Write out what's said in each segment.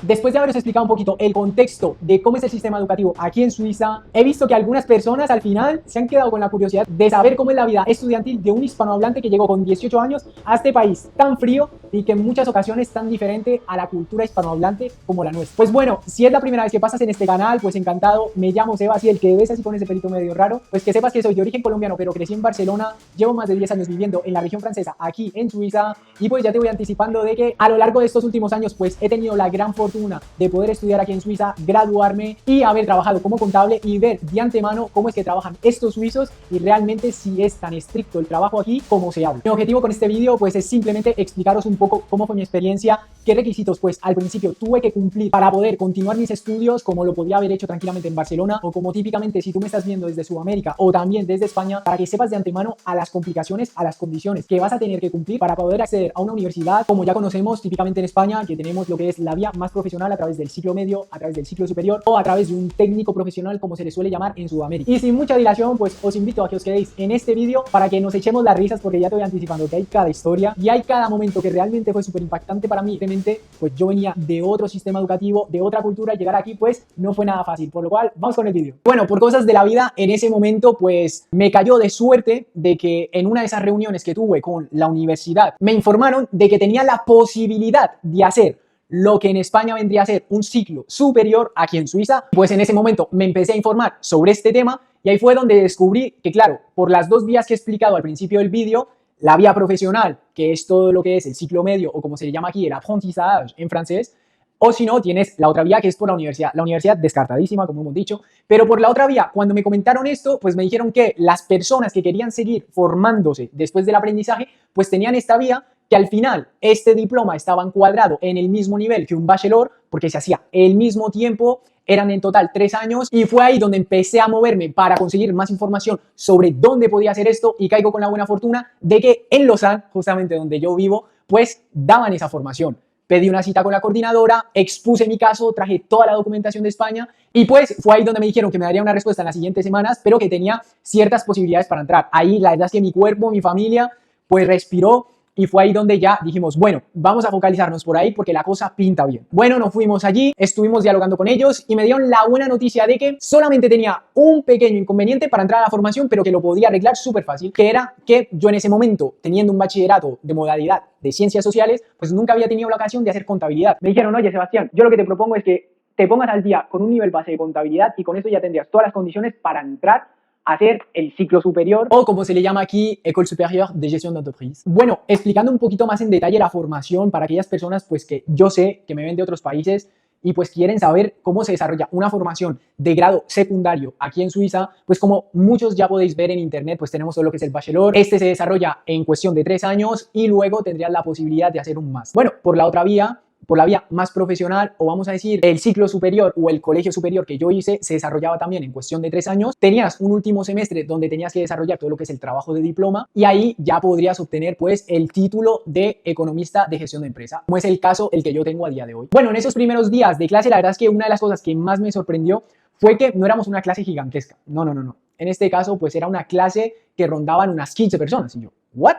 Después de haberos explicado un poquito el contexto de cómo es el sistema educativo aquí en Suiza, he visto que algunas personas al final se han quedado con la curiosidad de saber cómo es la vida estudiantil de un hispanohablante que llegó con 18 años a este país tan frío y que en muchas ocasiones tan diferente a la cultura hispanohablante como la nuestra. Pues bueno, si es la primera vez que pasas en este canal, pues encantado, me llamo Sebas y el que ves así con ese pelito medio raro, pues que sepas que soy de origen colombiano pero crecí en Barcelona, llevo más de 10 años viviendo en la región francesa aquí en Suiza y pues ya te voy anticipando de que a lo largo de estos últimos años pues he tenido la gran fortuna de poder estudiar aquí en Suiza, graduarme y haber trabajado como contable y ver de antemano cómo es que trabajan estos suizos y realmente si es tan estricto el trabajo aquí como se habla. Mi objetivo con este vídeo pues es simplemente explicaros un poco cómo fue mi experiencia, qué requisitos pues al principio tuve que cumplir para poder continuar mis estudios como lo podía haber hecho tranquilamente en Barcelona o como típicamente si tú me estás viendo desde Sudamérica o también desde España, para que sepas de antemano a las complicaciones, a las condiciones que vas a tener que cumplir para poder acceder a una universidad como ya conocemos típicamente en España, que tenemos lo que es la vía más profesional a través del ciclo medio, a través del ciclo superior o a través de un técnico profesional como se le suele llamar en Sudamérica. Y sin mucha dilación pues os invito a que os quedéis en este vídeo para que nos echemos las risas, porque ya te voy anticipando que hay cada historia y hay cada momento que realmente fue súper impactante para mí. Realmente pues yo venía de otro sistema educativo, de otra cultura, y llegar aquí pues no fue nada fácil, por lo cual vamos con el vídeo. Bueno, por cosas de la vida en ese momento pues me cayó de suerte de que en una de esas reuniones que tuve con la universidad me informaron de que tenía la posibilidad de hacer lo que en España vendría a ser un ciclo superior aquí en Suiza. Pues en ese momento me empecé a informar sobre este tema y ahí fue donde descubrí que, claro, por las dos vías que he explicado al principio del vídeo, la vía profesional, que es todo lo que es el ciclo medio o como se le llama aquí el apprentissage en francés, o si no, tienes la otra vía que es por la universidad descartadísima, como hemos dicho, pero por la otra vía, cuando me comentaron esto, pues me dijeron que las personas que querían seguir formándose después del aprendizaje, pues tenían esta vía, que al final este diploma estaba encuadrado en el mismo nivel que un bachelor, porque se hacía el mismo tiempo, eran en total 3 años, y fue ahí donde empecé a moverme para conseguir más información sobre dónde podía hacer esto, y caigo con la buena fortuna de que en Lausanne, justamente donde yo vivo, pues daban esa formación. Pedí una cita con la coordinadora, expuse mi caso, traje toda la documentación de España y pues fue ahí donde me dijeron que me daría una respuesta en las siguientes semanas, pero que tenía ciertas posibilidades para entrar. Ahí la verdad es que mi cuerpo, mi familia, pues respiró. Y fue ahí donde ya dijimos, bueno, vamos a focalizarnos por ahí porque la cosa pinta bien. Bueno, nos fuimos allí, estuvimos dialogando con ellos y me dieron la buena noticia de que solamente tenía un pequeño inconveniente para entrar a la formación, pero que lo podía arreglar súper fácil, que era que yo en ese momento, teniendo un bachillerato de modalidad de ciencias sociales, pues nunca había tenido la ocasión de hacer contabilidad. Me dijeron, oye, Sebastián, yo lo que te propongo es que te pongas al día con un nivel base de contabilidad y con eso ya tendrías todas las condiciones para entrar hacer el ciclo superior, o como se le llama aquí, École Supérieure de Gestion d'Entreprise. Bueno, explicando un poquito más en detalle la formación para aquellas personas pues que yo sé que me ven de otros países y pues quieren saber cómo se desarrolla una formación de grado secundario aquí en Suiza, pues como muchos ya podéis ver en internet, pues tenemos todo lo que es el bachelor. Este se desarrolla en cuestión de 3 años y luego tendrías la posibilidad de hacer un máster. Bueno, por la otra vía, por la vía más profesional, o vamos a decir el ciclo superior o el colegio superior que yo hice, se desarrollaba también en cuestión de 3 años. Tenías un último semestre donde tenías que desarrollar todo lo que es el trabajo de diploma y ahí ya podrías obtener pues el título de economista de gestión de empresa, como es el caso el que yo tengo a día de hoy. Bueno, en esos primeros días de clase, la verdad es que una de las cosas que más me sorprendió fue que no éramos una clase gigantesca. No. En este caso pues era una clase que rondaban unas 15 personas y yo, ¿what?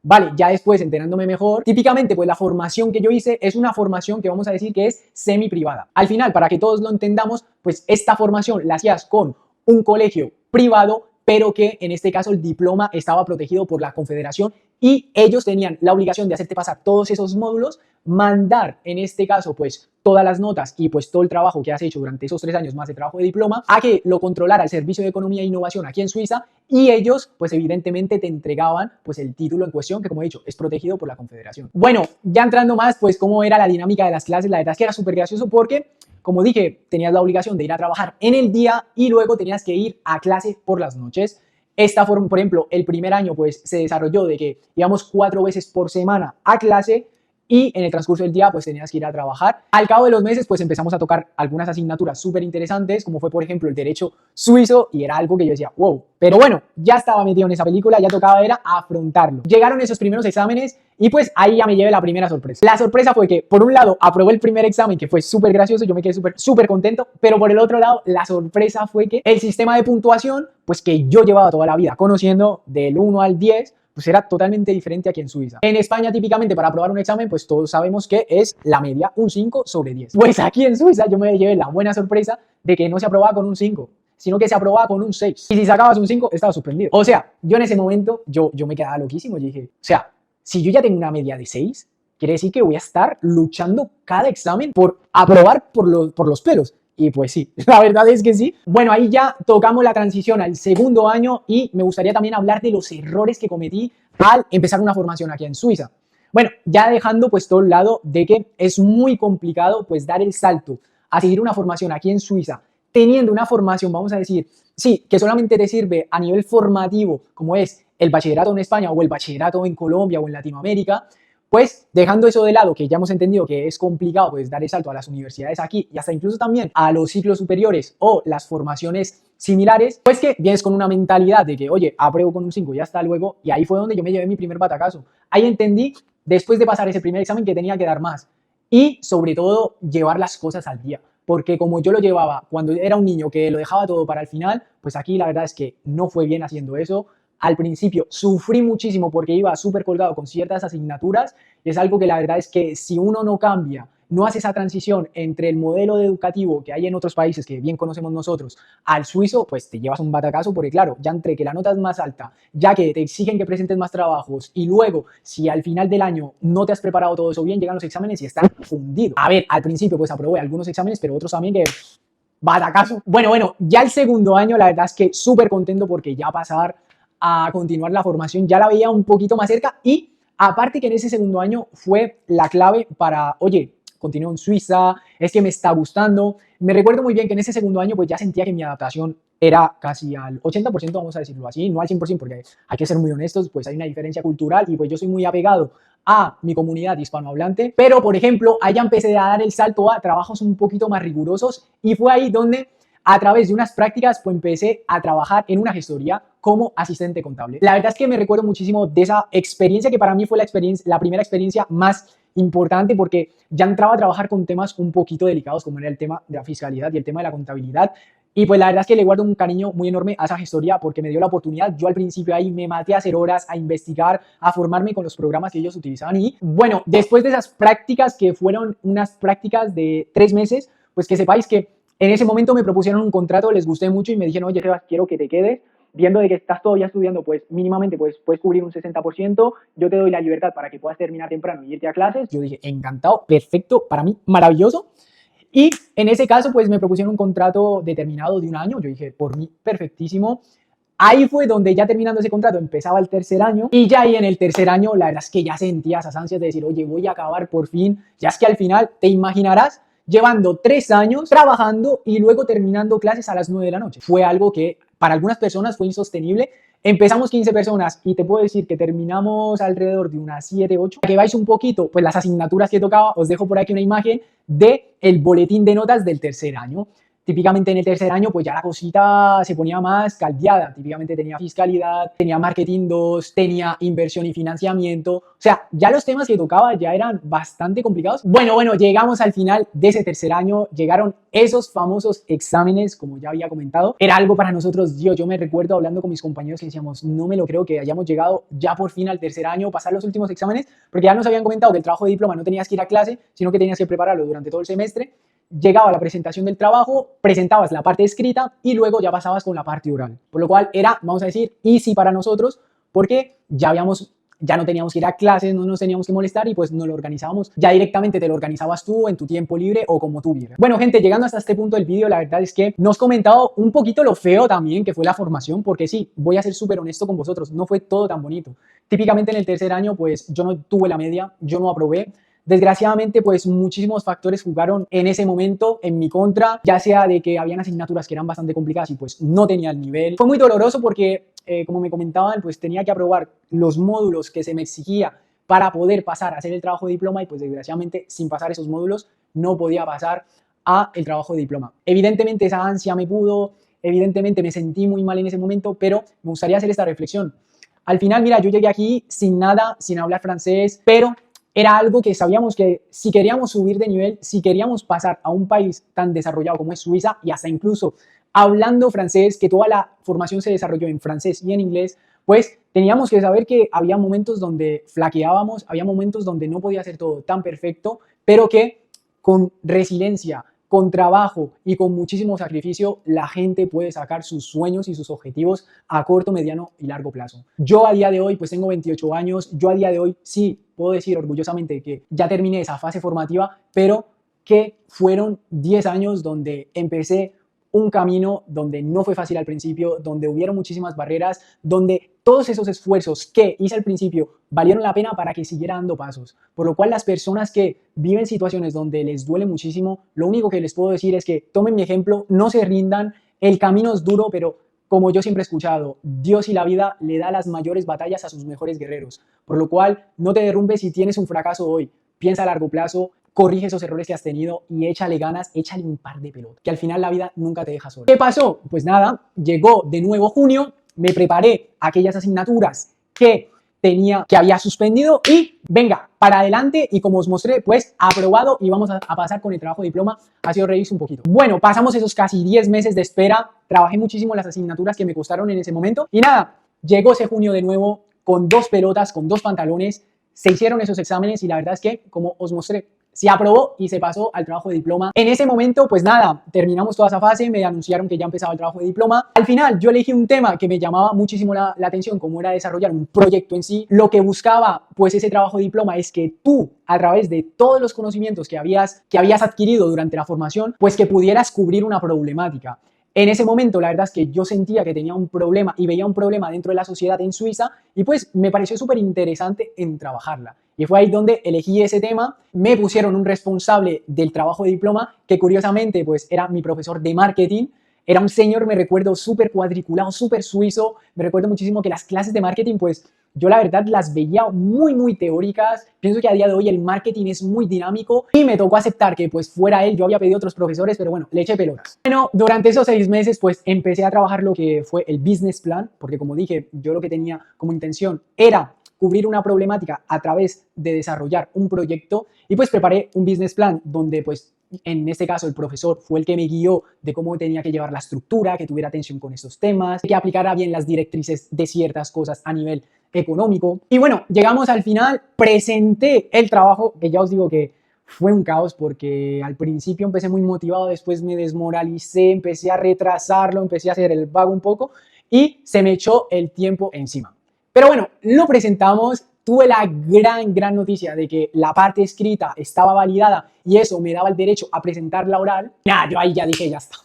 Vale, ya después enterándome mejor, típicamente pues la formación que yo hice es una formación que vamos a decir que es semi privada. Al final, para que todos lo entendamos, pues esta formación la hacías con un colegio privado, pero que en este caso el diploma estaba protegido por la Confederación y ellos tenían la obligación de hacerte pasar todos esos módulos, mandar en este caso pues todas las notas y pues todo el trabajo que has hecho durante esos 3 años más de trabajo de diploma a que lo controlara el Servicio de Economía e Innovación aquí en Suiza, y ellos pues evidentemente te entregaban pues el título en cuestión que, como he dicho, es protegido por la Confederación. Bueno, ya entrando más pues cómo era la dinámica de las clases, la verdad es que era súper gracioso porque, como dije, tenías la obligación de ir a trabajar en el día y luego tenías que ir a clase por las noches. Esta forma, por ejemplo, el primer año pues se desarrolló de que íbamos 4 veces por semana a clase y en el transcurso del día pues tenías que ir a trabajar. Al cabo de los meses pues empezamos a tocar algunas asignaturas súper interesantes, como fue por ejemplo el derecho suizo, y era algo que yo decía, wow. Pero bueno, ya estaba metido en esa película, ya tocaba era afrontarlo. Llegaron esos primeros exámenes y pues ahí ya me llevé la primera sorpresa. La sorpresa fue que por un lado aprobé el primer examen, que fue súper gracioso, yo me quedé súper contento, pero por el otro lado la sorpresa fue que el sistema de puntuación pues que yo llevaba toda la vida conociendo del 1 al 10, pues era totalmente diferente aquí en Suiza. En España, típicamente, para aprobar un examen, pues todos sabemos que es la media, un 5 sobre 10. Pues aquí en Suiza yo me llevé la buena sorpresa de que no se aprobaba con un 5, sino que se aprobaba con un 6. Y si sacabas un 5, estabas suspendido. O sea, yo en ese momento, yo me quedaba loquísimo. Yo dije, o sea, si yo ya tengo una media de 6, quiere decir que voy a estar luchando cada examen por aprobar por los pelos. Y pues sí, la verdad es que sí. Bueno, ahí ya tocamos la transición al segundo año y me gustaría también hablar de los errores que cometí al empezar una formación aquí en Suiza. Bueno, ya dejando pues todo el lado de que es muy complicado pues dar el salto a seguir una formación aquí en Suiza, teniendo una formación, vamos a decir, sí, que solamente te sirve a nivel formativo, como es el bachillerato en España o el bachillerato en Colombia o en Latinoamérica. Pues dejando eso de lado, que ya hemos entendido que es complicado pues dar el salto a las universidades aquí y hasta incluso también a los ciclos superiores o las formaciones similares, pues que vienes con una mentalidad de que, oye, apruebo con un 5 y hasta luego, y ahí fue donde yo me llevé mi primer batacazo. Ahí entendí, después de pasar ese primer examen, que tenía que dar más y sobre todo llevar las cosas al día. Porque como yo lo llevaba cuando era un niño que lo dejaba todo para el final, pues aquí la verdad es que no fue bien haciendo eso. Al principio sufrí muchísimo porque iba súper colgado con ciertas asignaturas y es algo que la verdad es que si uno no cambia, no hace esa transición entre el modelo educativo que hay en otros países que bien conocemos nosotros al suizo, pues te llevas un batacazo porque claro, ya entre que la nota es más alta, ya que te exigen que presentes más trabajos y luego si al final del año no te has preparado todo eso bien, llegan los exámenes y están fundidos. A ver, al principio pues aprobé algunos exámenes, pero otros también que batacazo. Bueno, ya el segundo año la verdad es que súper contento porque ya pasar a continuar la formación ya la veía un poquito más cerca y aparte que en ese segundo año fue la clave para, oye, continúo en Suiza, es que me está gustando. Me recuerdo muy bien que en ese segundo año pues ya sentía que mi adaptación era casi al 80%, vamos a decirlo así, no al 100% porque hay que ser muy honestos, pues hay una diferencia cultural y pues yo soy muy apegado a mi comunidad hispanohablante, pero por ejemplo, allá empecé a dar el salto a trabajos un poquito más rigurosos y fue ahí donde a través de unas prácticas pues empecé a trabajar en una gestoría como asistente contable. La verdad es que me recuerdo muchísimo de esa experiencia que para mí fue la primera experiencia más importante porque ya entraba a trabajar con temas un poquito delicados como era el tema de la fiscalidad y el tema de la contabilidad. Y pues la verdad es que le guardo un cariño muy enorme a esa gestoría porque me dio la oportunidad. Yo al principio ahí me maté a hacer horas, a investigar, a formarme con los programas que ellos utilizaban. Y bueno, después de esas prácticas que fueron unas prácticas de 3 meses, pues que sepáis que en ese momento me propusieron un contrato, les gusté mucho y me dijeron, oye, Sebas, quiero que te quedes. Viendo de que estás todavía estudiando, pues mínimamente pues, puedes cubrir un 60%, yo te doy la libertad para que puedas terminar temprano y irte a clases. Yo dije, encantado, perfecto, para mí, maravilloso. Y en ese caso, pues me propusieron un contrato determinado de 1 año. Yo dije, por mí, perfectísimo. Ahí fue donde ya terminando ese contrato empezaba el tercer año y ya ahí en el tercer año la verdad es que ya sentía esas ansias de decir, oye, voy a acabar por fin. Ya es que al final, te imaginarás, llevando 3 años trabajando y luego terminando clases a las 9 de la noche. Fue algo que para algunas personas fue insostenible. Empezamos 15 personas y te puedo decir que terminamos alrededor de unas 7, 8. Para que veáis un poquito, pues las asignaturas que tocaba, os dejo por aquí una imagen del boletín de notas del tercer año. Típicamente en el tercer año pues ya la cosita se ponía más caldeada, típicamente tenía fiscalidad, tenía marketing 2, tenía inversión y financiamiento, o sea, ya los temas que tocaba ya eran bastante complicados. Bueno, llegamos al final de ese tercer año, llegaron esos famosos exámenes, como ya había comentado, era algo para nosotros, yo me recuerdo hablando con mis compañeros que decíamos, no me lo creo que hayamos llegado ya por fin al tercer año, pasar los últimos exámenes, porque ya nos habían comentado que el trabajo de diploma no tenías que ir a clase, sino que tenías que prepararlo durante todo el semestre. Llegaba la presentación del trabajo, presentabas la parte escrita y luego ya pasabas con la parte oral. Por lo cual era, vamos a decir, easy para nosotros porque ya no teníamos que ir a clases, no nos teníamos que molestar y pues nos lo organizábamos. Ya directamente te lo organizabas tú en tu tiempo libre o como tú vieras. Bueno, gente, llegando hasta este punto del vídeo, la verdad es que nos he comentado un poquito lo feo también que fue la formación, porque sí, voy a ser súper honesto con vosotros, no fue todo tan bonito. Típicamente en el tercer año, pues yo no tuve la media, yo no aprobé. Desgraciadamente, pues muchísimos factores jugaron en ese momento en mi contra, ya sea de que habían asignaturas que eran bastante complicadas y pues no tenía el nivel. Fue muy doloroso porque, como me comentaban, pues tenía que aprobar los módulos que se me exigía para poder pasar a hacer el trabajo de diploma y pues desgraciadamente sin pasar esos módulos no podía pasar a el trabajo de diploma. Evidentemente esa ansia me pudo, evidentemente me sentí muy mal en ese momento, pero me gustaría hacer esta reflexión. Al final, mira, yo llegué aquí sin nada, sin hablar francés, pero era algo que sabíamos que si queríamos subir de nivel, si queríamos pasar a un país tan desarrollado como es Suiza y hasta incluso hablando francés, que toda la formación se desarrolló en francés y en inglés, pues teníamos que saber que había momentos donde flaqueábamos, había momentos donde no podía ser todo tan perfecto, pero que con resiliencia, con trabajo y con muchísimo sacrificio, la gente puede sacar sus sueños y sus objetivos a corto, mediano y largo plazo. Yo a día de hoy, pues tengo 28 años, yo a día de hoy sí puedo decir orgullosamente que ya terminé esa fase formativa, pero que fueron 10 años donde empecé un camino donde no fue fácil al principio, donde hubieron muchísimas barreras, donde todos esos esfuerzos que hice al principio valieron la pena para que siguiera dando pasos. Por lo cual las personas que viven situaciones donde les duele muchísimo, lo único que les puedo decir es que tomen mi ejemplo, no se rindan, el camino es duro, pero como yo siempre he escuchado, Dios y la vida le da las mayores batallas a sus mejores guerreros. Por lo cual no te derrumbes si tienes un fracaso hoy, piensa a largo plazo, corrige esos errores que has tenido y échale ganas, échale un par de pelotas, que al final la vida nunca te deja solo. ¿Qué pasó? Pues nada, llegó de nuevo junio, me preparé aquellas asignaturas que había suspendido y venga, para adelante, y como os mostré, pues aprobado y vamos a pasar con el trabajo de diploma. Así os reís un poquito. Bueno, pasamos esos casi 10 meses de espera, trabajé muchísimo las asignaturas que me costaron en ese momento y nada, llegó ese junio de nuevo con 2 pelotas, con 2 pantalones, se hicieron esos exámenes y la verdad es que, como os mostré, se aprobó y se pasó al trabajo de diploma. En ese momento, pues nada, terminamos toda esa fase, me anunciaron que ya empezaba el trabajo de diploma. Al final, yo elegí un tema que me llamaba muchísimo la atención, como era desarrollar un proyecto en sí. Lo que buscaba, pues ese trabajo de diploma es que tú, a través de todos los conocimientos que habías adquirido durante la formación, pues que pudieras cubrir una problemática. En ese momento, la verdad es que yo sentía que tenía un problema y veía un problema dentro de la sociedad en Suiza y pues me pareció súper interesante en trabajarla. Y fue ahí donde elegí ese tema, me pusieron un responsable del trabajo de diploma que curiosamente pues era mi profesor de marketing. Era un señor, me recuerdo, súper cuadriculado, súper suizo. Me recuerdo muchísimo que las clases de marketing, pues yo la verdad las veía muy teóricas. Pienso que a día de hoy el marketing es muy dinámico y me tocó aceptar que pues fuera él. Yo había pedido otros profesores, pero bueno, le eché pelotas. Bueno, durante esos 6 meses pues empecé a trabajar lo que fue el business plan, porque como dije, yo lo que tenía como intención era cubrir una problemática a través de desarrollar un proyecto y pues preparé un business plan donde pues en este caso el profesor fue el que me guió de cómo tenía que llevar la estructura, que tuviera atención con estos temas, que aplicara bien las directrices de ciertas cosas a nivel económico. Y bueno, llegamos al final, presenté el trabajo, que ya os digo que fue un caos porque al principio empecé muy motivado, después me desmoralicé, empecé a retrasarlo, empecé a hacer el vago un poco y se me echó el tiempo encima. Pero bueno, lo presentamos, tuve la gran noticia de que la parte escrita estaba validada y eso me daba el derecho a presentar la oral. Nada, yo ahí ya dije, ya está.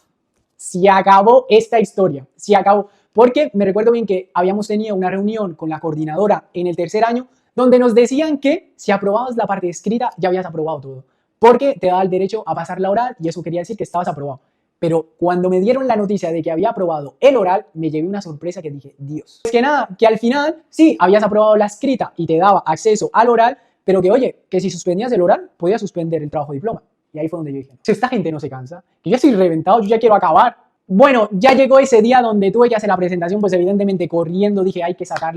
Se acabó esta historia, se acabó. Porque me recuerdo bien que habíamos tenido una reunión con la coordinadora en el 3er año donde nos decían que si aprobabas la parte escrita ya habías aprobado todo. Porque te daba el derecho a pasar la oral y eso quería decir que estabas aprobado. Pero cuando me dieron la noticia de que había aprobado el oral, me llevé una sorpresa que dije, Dios. Es que nada, que al final sí, habías aprobado la escrita y te daba acceso al oral, pero que oye, que si suspendías el oral, podías suspender el trabajo de diploma. Y ahí fue donde yo dije, si esta gente no se cansa, que yo estoy reventado, yo ya quiero acabar. Bueno, ya llegó ese día donde tuve que hacer la presentación, pues evidentemente corriendo dije, hay que sacar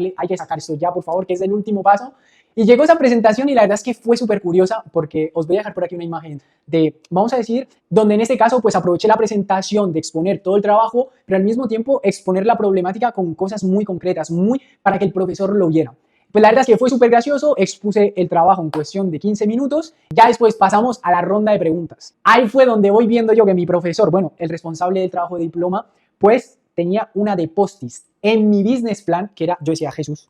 esto ya, por favor, que es el último paso. Y llegó esa presentación y la verdad es que fue súper curiosa porque os voy a dejar por aquí una imagen de, vamos a decir, donde en este caso pues aproveché la presentación de exponer todo el trabajo, pero al mismo tiempo exponer la problemática con cosas muy concretas, para que el profesor lo viera. Pues la verdad es que fue súper gracioso, expuse el trabajo en cuestión de 15 minutos, ya después pasamos a la ronda de preguntas. Ahí fue donde voy viendo yo que mi profesor, bueno, el responsable del trabajo de diploma, pues tenía una de post-its en mi business plan, que era, yo decía, Jesús,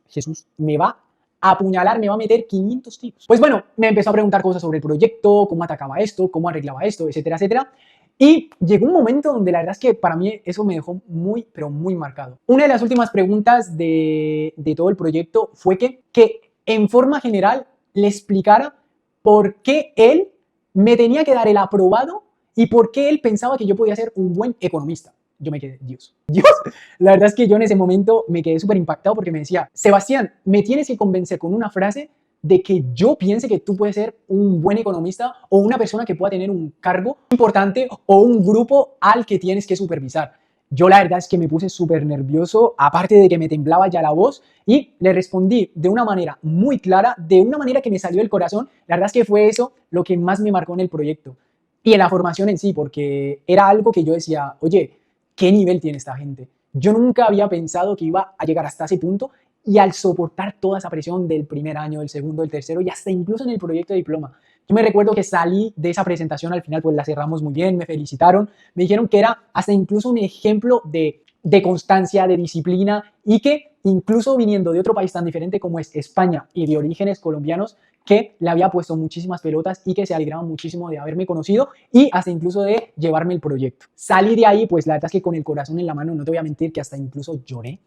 me va a apuñalar, me va a meter 500 tiros. Pues bueno, me empezó a preguntar cosas sobre el proyecto, cómo atacaba esto, cómo arreglaba esto, etcétera, etcétera. Y llegó un momento donde la verdad es que para mí eso me dejó muy, pero muy marcado. Una de las últimas preguntas de todo el proyecto fue que en forma general le explicara por qué él me tenía que dar el aprobado y por qué él pensaba que yo podía ser un buen economista. Yo me quedé, Dios. La verdad es que yo en ese momento me quedé súper impactado porque me decía, Sebastián, me tienes que convencer con una frase de que yo piense que tú puedes ser un buen economista o una persona que pueda tener un cargo importante o un grupo al que tienes que supervisar. Yo la verdad es que me puse súper nervioso, aparte de que me temblaba ya la voz, y le respondí de una manera muy clara, de una manera que me salió del corazón. La verdad es que fue eso lo que más me marcó en el proyecto y en la formación en sí, porque era algo que yo decía, oye, ¿qué nivel tiene esta gente? Yo nunca había pensado que iba a llegar hasta ese punto Y al soportar toda esa presión del primer año, del segundo, del tercero y hasta incluso en el proyecto de diploma, yo me recuerdo que salí de esa presentación, al final pues la cerramos muy bien, me felicitaron, me dijeron que era hasta incluso un ejemplo de constancia, de disciplina y que incluso viniendo de otro país tan diferente como es España y de orígenes colombianos, que le había puesto muchísimas pelotas y que se alegraban muchísimo de haberme conocido y hasta incluso de llevarme el proyecto. Salí de ahí, pues la verdad es que con el corazón en la mano, no te voy a mentir que hasta incluso lloré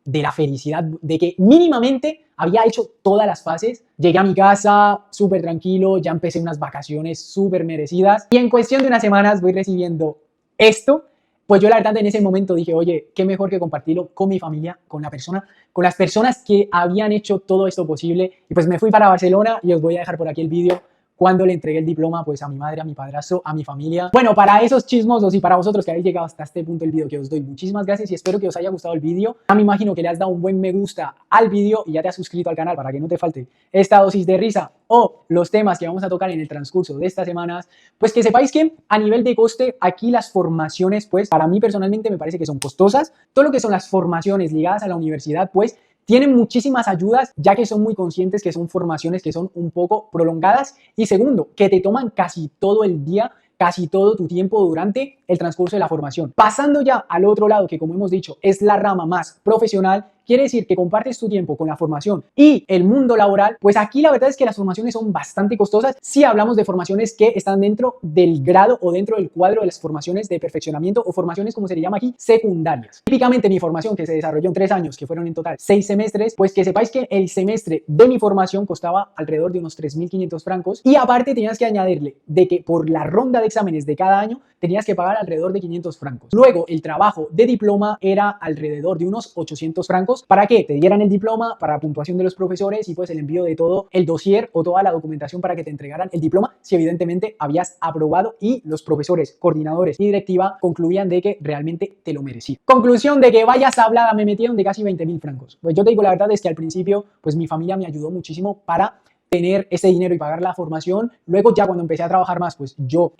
de la felicidad de que mínimamente había hecho todas las fases. Llegué a mi casa súper tranquilo, ya empecé unas vacaciones súper merecidas y en cuestión de unas semanas voy recibiendo esto. Pues yo la verdad en ese momento dije, oye, qué mejor que compartirlo con mi familia, con las personas que habían hecho todo esto posible. Y pues me fui para Barcelona y os voy a dejar por aquí el vídeo cuando le entregué el diploma pues a mi madre, a mi padrastro, a mi familia. Bueno, para esos chismosos y para vosotros que habéis llegado hasta este punto del vídeo, que os doy muchísimas gracias y espero que os haya gustado el vídeo. Ya me imagino que le has dado un buen me gusta al vídeo y ya te has suscrito al canal para que no te falte esta dosis de risa o los temas que vamos a tocar en el transcurso de estas semanas. Pues que sepáis que a nivel de coste, aquí las formaciones, pues para mí personalmente me parece que son costosas. Todo lo que son las formaciones ligadas a la universidad, pues tienen muchísimas ayudas, ya que son muy conscientes que son formaciones que son un poco prolongadas. Y segundo, que te toman casi todo el día, casi todo tu tiempo durante el transcurso de la formación. Pasando ya al otro lado, que como hemos dicho, es la rama más profesional, quiere decir que compartes tu tiempo con la formación y el mundo laboral, pues aquí la verdad es que las formaciones son bastante costosas si hablamos de formaciones que están dentro del grado o dentro del cuadro de las formaciones de perfeccionamiento o formaciones, como se le llama aquí, secundarias. Típicamente mi formación, que se desarrolló en 3 años, que fueron en total 6 semestres, pues que sepáis que el semestre de mi formación costaba alrededor de unos 3.500 francos y aparte tenías que añadirle de que por la ronda de exámenes de cada año tenías que pagar alrededor de 500 francos. Luego el trabajo de diploma era alrededor de unos 800 francos para que te dieran el diploma, para la puntuación de los profesores y pues el envío de todo el dossier o toda la documentación para que te entregaran el diploma si evidentemente habías aprobado y los profesores, coordinadores y directiva concluían de que realmente te lo merecías. Conclusión de que vayas hablada me metieron de casi 20.000 francos. Pues yo te digo la verdad es que al principio pues mi familia me ayudó muchísimo para tener ese dinero y pagar la formación. Luego ya cuando empecé a trabajar más, pues yo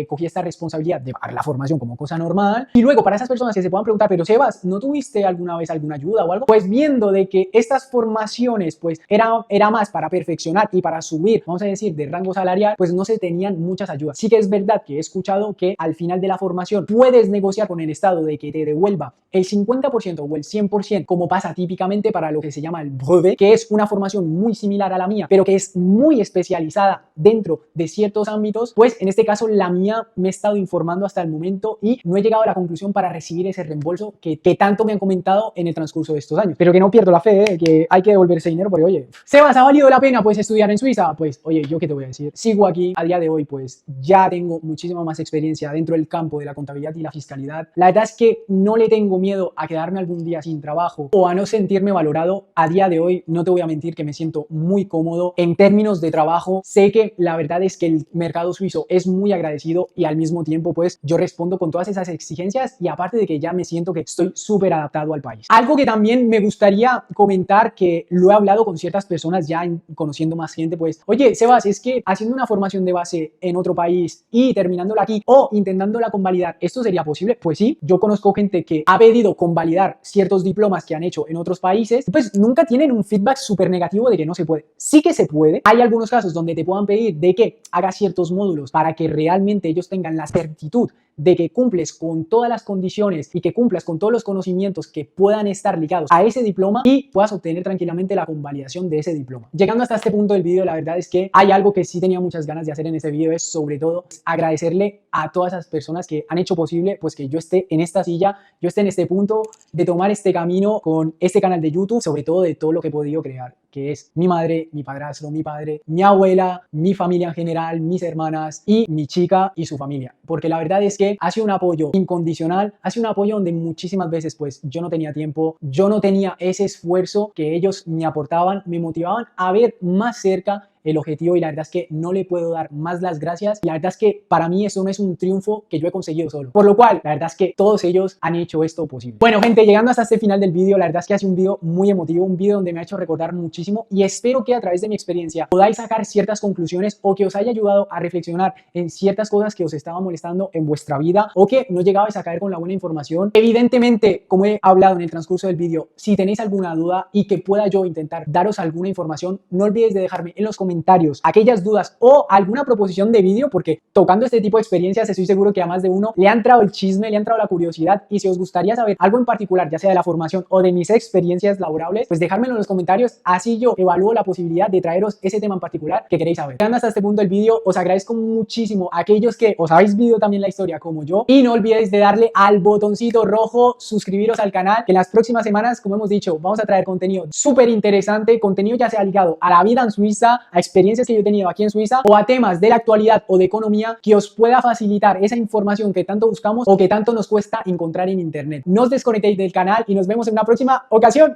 cogí esta responsabilidad de pagar la formación como cosa normal. Y luego para esas personas que se puedan preguntar, pero Sebas, ¿no tuviste alguna vez alguna ayuda o algo? Pues viendo de que estas formaciones pues era más para perfeccionar y para subir, vamos a decir, de rango salarial, pues no se tenían muchas ayudas. Sí que es verdad que he escuchado que al final de la formación puedes negociar con el Estado de que te devuelva el 50% o el 100%, como pasa típicamente para lo que se llama el brevet, que es una formación muy similar a la mía, pero que es muy especializada dentro de ciertos ámbitos. Pues en este caso la mía me he estado informando hasta el momento y no he llegado a la conclusión para recibir ese reembolso que tanto me han comentado en el transcurso de estos años. Pero que no pierdo la fe, que hay que devolver ese dinero porque, oye, Sebas, ¿ha valido la pena pues estudiar en Suiza? Pues, oye, ¿yo qué te voy a decir? Sigo aquí a día de hoy, pues ya tengo muchísima más experiencia dentro del campo de la contabilidad y la fiscalidad. La verdad es que no le tengo miedo a quedarme algún día sin trabajo o a no sentirme valorado. A día de hoy, no te voy a mentir que me siento muy cómodo en términos de trabajo. Sé que la verdad es que el mercado suizo es muy agradecido y al mismo tiempo pues yo respondo con todas esas exigencias y aparte de que ya me siento que estoy súper adaptado al país. Algo que también me gustaría comentar, que lo he hablado con ciertas personas ya conociendo más gente, pues oye Sebas, es que haciendo una formación de base en otro país y terminándola aquí o intentándola convalidar, ¿esto sería posible? Pues sí, yo conozco gente que ha pedido convalidar ciertos diplomas que han hecho en otros países, pues nunca tienen un feedback súper negativo de que no se puede. Sí que se puede. Hay algunos casos donde te puedan pedir de que hagas ciertos módulos para que realmente ellos tengan la certitud de que cumples con todas las condiciones y que cumplas con todos los conocimientos que puedan estar ligados a ese diploma y puedas obtener tranquilamente la convalidación de ese diploma. Llegando hasta este punto del vídeo, la verdad es que hay algo que sí tenía muchas ganas de hacer en este vídeo, es sobre todo agradecerle a todas esas personas que han hecho posible pues que yo esté en esta silla, yo esté en este punto de tomar este camino con este canal de YouTube, sobre todo de todo lo que he podido crear, que es mi madre, mi padrastro, mi padre, mi abuela, mi familia en general, mis hermanas y mi chica y su familia. Porque la verdad es que ha sido un apoyo incondicional, ha sido un apoyo donde muchísimas veces pues yo no tenía tiempo, yo no tenía ese esfuerzo que ellos me aportaban, me motivaban a ver más cerca el objetivo y la verdad es que no le puedo dar más las gracias. Y la verdad es que para mí eso no es un triunfo que yo he conseguido solo. Por lo cual, la verdad es que todos ellos han hecho esto posible. Bueno, gente, llegando hasta este final del vídeo, la verdad es que ha sido un vídeo muy emotivo, un vídeo donde me ha hecho recordar muchísimo y espero que a través de mi experiencia podáis sacar ciertas conclusiones o que os haya ayudado a reflexionar en ciertas cosas que os estaban molestando en vuestra vida o que no llegabais a caer con la buena información. Evidentemente, como he hablado en el transcurso del vídeo, si tenéis alguna duda y que pueda yo intentar daros alguna información, no olvidéis de dejarme en los comentarios aquellas dudas o alguna proposición de vídeo, porque tocando este tipo de experiencias estoy seguro que a más de uno le ha entrado el chisme, le ha entrado la curiosidad, y si os gustaría saber algo en particular, ya sea de la formación o de mis experiencias laborables, pues dejármelo en los comentarios, así yo evalúo la posibilidad de traeros ese tema en particular que queréis saber. Llegando hasta este punto del vídeo, os agradezco muchísimo a aquellos que os habéis visto también la historia como yo, y no olvidéis de darle al botoncito rojo, suscribiros al canal, que en las próximas semanas, como hemos dicho, vamos a traer contenido súper interesante, contenido ya sea ligado a la vida en Suiza, a experiencias que yo he tenido aquí en Suiza o a temas de la actualidad o de economía que os pueda facilitar esa información que tanto buscamos o que tanto nos cuesta encontrar en internet. No os desconectéis del canal y nos vemos en una próxima ocasión.